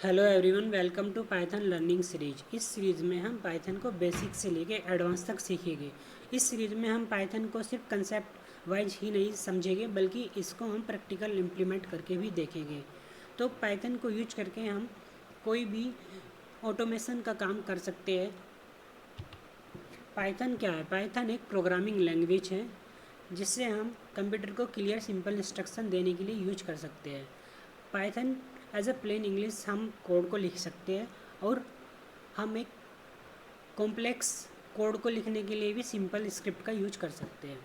Hello everyone, welcome to Python learning series. इस series में हम पाइथन को बेसिक से लेके एडवांस तक सीखेंगे। इस सीरीज़ में हम पाइथन को सिर्फ कंसेप्ट वाइज ही नहीं समझेंगे, बल्कि इसको हम प्रैक्टिकल इम्प्लीमेंट करके भी देखेंगे। तो पाइथन को यूज करके हम कोई भी ऑटोमेशन का काम कर सकते हैं। पाइथन क्या है? पाइथन एक प्रोग्रामिंग लैंग्वेज है जिससे हम कंप्यूटर को क्लियर सिंपल इंस्ट्रक्शन देने के लिए यूज कर सकते हैं। Python as a plain English हम कोड को लिख सकते हैं, और हम एक कॉम्प्लेक्स कोड को लिखने के लिए भी सिंपल स्क्रिप्ट का यूज कर सकते हैं।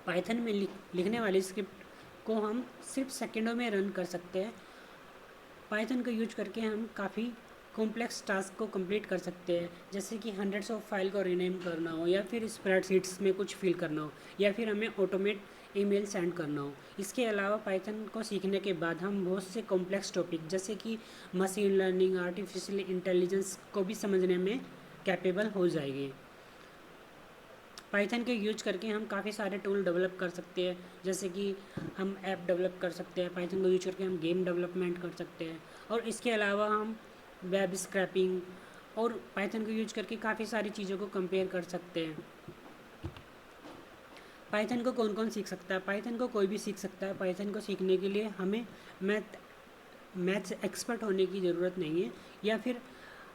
पाइथन में लिखने वाली स्क्रिप्ट को हम सिर्फ सेकेंडों में रन कर सकते हैं। पाइथन का यूज करके हम काफ़ी कॉम्प्लेक्स टास्क को कंप्लीट कर सकते हैं, जैसे कि हंड्रेड्स ऑफ फाइल को रीनेम करना हो, या फिर स्प्रेडशीट्स में कुछ फिल करना हो, या फिर हमें ऑटोमेट ईमेल सेंड करना हो। इसके अलावा पाइथन को सीखने के बाद हम बहुत से कॉम्प्लेक्स टॉपिक जैसे कि मशीन लर्निंग, आर्टिफिशियल इंटेलिजेंस को भी समझने में कैपेबल हो जाएगी। पाइथन के यूज करके हम काफ़ी सारे टूल डेवलप कर सकते हैं, जैसे कि हम ऐप डेवलप कर सकते हैं। पाइथन को यूज करके हम गेम डेवलपमेंट कर सकते हैं, और इसके अलावा हम वेब स्क्रैपिंग और पाइथन को यूज करके काफ़ी सारी चीज़ों को कंपेयर कर सकते हैं। पाइथन को कौन कौन सीख सकता है? पाइथन को कोई भी सीख सकता है। पाइथन को सीखने के लिए हमें मैथ्स एक्सपर्ट होने की ज़रूरत नहीं है, या फिर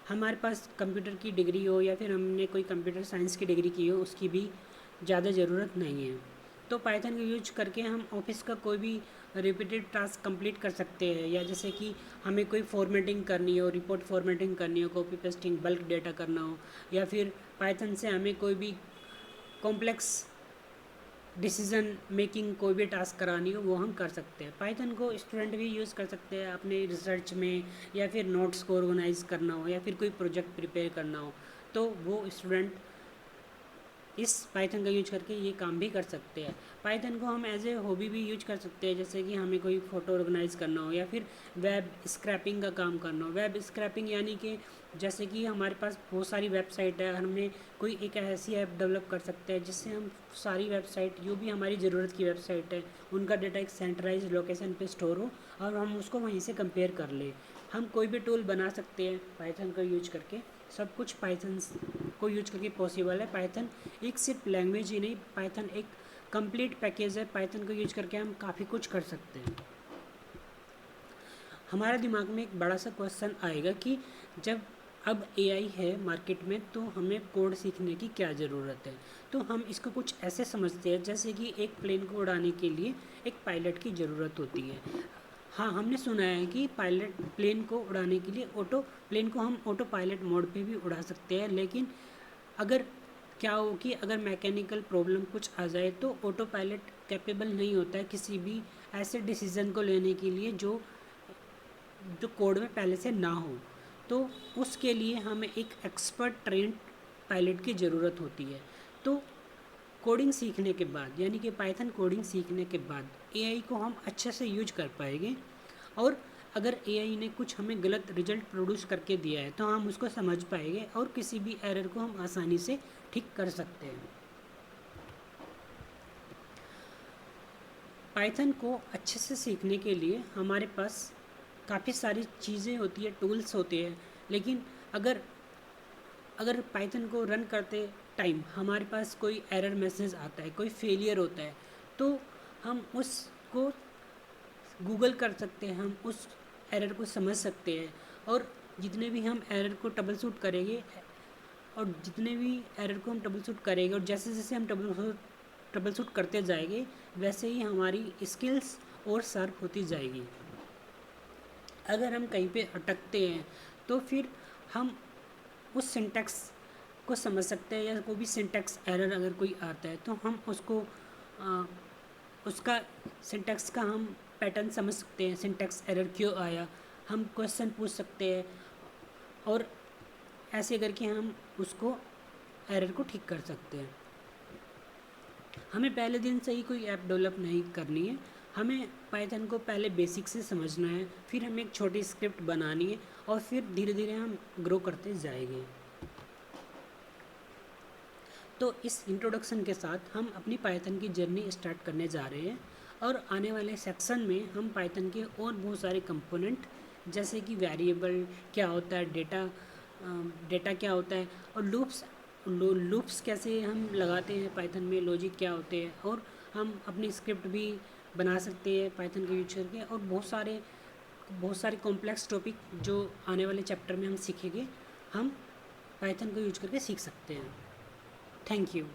हमारे पास कंप्यूटर की डिग्री हो, या फिर हमने कोई कंप्यूटर साइंस की डिग्री की हो, उसकी भी ज़्यादा ज़रूरत नहीं है। तो पाइथन का यूज करके हम ऑफिस का कोई भी रिपीटेड टास्क कंप्लीट कर सकते हैं, या जैसे कि हमें कोई फॉर्मेटिंग करनी हो, रिपोर्ट फॉर्मेटिंग करनी हो, कॉपी पेस्टिंग, बल्क डेटा करना हो, या फिर पाइथन से हमें कोई भी कॉम्प्लेक्स डिसीजन मेकिंग कोई भी टास्क करानी हो, वो हम कर सकते हैं। पाइथन को स्टूडेंट भी यूज़ कर सकते हैं अपने रिसर्च में, या फिर नोट्स को ऑर्गेनाइज करना हो, या फिर कोई प्रोजेक्ट प्रिपेयर करना हो, तो वो स्टूडेंट इस पाइथन का यूज करके ये काम भी कर सकते हैं। पाइथन को हम एज ए हॉबी भी यूज कर सकते हैं, जैसे कि हमें कोई फ़ोटो ऑर्गेनाइज करना हो, या फिर वेब स्क्रैपिंग का काम करना हो। वेब स्क्रैपिंग यानी कि जैसे कि हमारे पास बहुत सारी वेबसाइट है, हमने कोई एक ऐसी ऐप डेवलप कर सकते हैं जिससे हम सारी वेबसाइट, जो भी हमारी ज़रूरत की वेबसाइट है, उनका डाटा एक सेंट्रलाइज लोकेशन पे स्टोर हो, और हम उसको वहीं से कंपेयर कर लें। हम कोई भी टूल बना सकते हैं पाइथन का यूज करके। सब कुछ पाइथन को यूज करके पॉसिबल है। पाइथन एक सिर्फ लैंग्वेज ही नहीं, पाइथन एक कंप्लीट पैकेज है। पाइथन को यूज करके हम काफ़ी कुछ कर सकते हैं। हमारे दिमाग में एक बड़ा सा क्वेश्चन आएगा कि जब अब एआई है मार्केट में, तो हमें कोड सीखने की क्या ज़रूरत है? तो हम इसको कुछ ऐसे समझते हैं जैसे कि एक प्लेन को उड़ाने के लिए एक पायलट की ज़रूरत होती है। हाँ, हमने सुना है कि पायलट प्लेन को उड़ाने के लिए प्लेन को हम ऑटो पायलट मोड पे भी उड़ा सकते हैं, लेकिन अगर क्या हो कि अगर मैकेनिकल प्रॉब्लम कुछ आ जाए, तो ऑटो पायलट कैपेबल नहीं होता है किसी भी ऐसे डिसीज़न को लेने के लिए जो जो कोड में पहले से ना हो। तो उसके लिए हमें एक एक्सपर्ट ट्रेंड पायलट की ज़रूरत होती है। तो कोडिंग सीखने के बाद, यानी कि पाइथन कोडिंग सीखने के बाद, एआई को हम अच्छे से यूज कर पाएंगे, और अगर एआई ने कुछ हमें गलत रिजल्ट प्रोड्यूस करके दिया है, तो हम उसको समझ पाएंगे, और किसी भी एरर को हम आसानी से ठीक कर सकते हैं। पाइथन को अच्छे से सीखने के लिए हमारे पास काफ़ी सारी चीज़ें होती है, टूल्स होते हैं, लेकिन अगर अगर पाइथन को रन करते टाइम हमारे पास कोई एरर मैसेज आता है, कोई फेलियर होता है, तो हम उसको गूगल कर सकते हैं, हम उस एरर को समझ सकते हैं, और जितने भी हम एरर को ट्रबल शूट करेंगे, और जितने भी एरर को हम ट्रबल शूट करेंगे, और जैसे जैसे हम ट्रबल शूट करते जाएंगे, वैसे ही हमारी स्किल्स और शार्प होती जाएगी। अगर हम कहीं पे अटकते हैं, तो फिर हम उस सिंटैक्स को समझ सकते हैं, या कोई भी सिंटैक्स एरर अगर कोई आता है, तो हम उसको उसका सिंटैक्स का हम पैटर्न समझ सकते हैं, सिंटैक्स एरर क्यों आया, हम क्वेश्चन पूछ सकते हैं, और ऐसे करके हम उसको एरर को ठीक कर सकते हैं। हमें पहले दिन से ही कोई ऐप डेवलप नहीं करनी है, हमें पाइथन को पहले बेसिक से समझना है, फिर हमें एक छोटी स्क्रिप्ट बनानी है, और फिर धीरे धीरे हम ग्रो करते जाएंगे। तो इस इंट्रोडक्शन के साथ हम अपनी पाइथन की जर्नी स्टार्ट करने जा रहे हैं। और आने वाले सेक्शन में हम पाइथन के और बहुत सारे कंपोनेंट जैसे कि वेरिएबल क्या होता है, डेटा क्या होता है, और लूप्स कैसे हम लगाते हैं पाइथन में, लॉजिक क्या होते हैं, और हम अपनी स्क्रिप्ट भी बना सकते हैं पाइथन का यूज करके, और बहुत सारे कॉम्प्लेक्स टॉपिक जो आने वाले चैप्टर में हम सीखेंगे, हम पाइथन को यूज करके सीख सकते हैं। Thank you.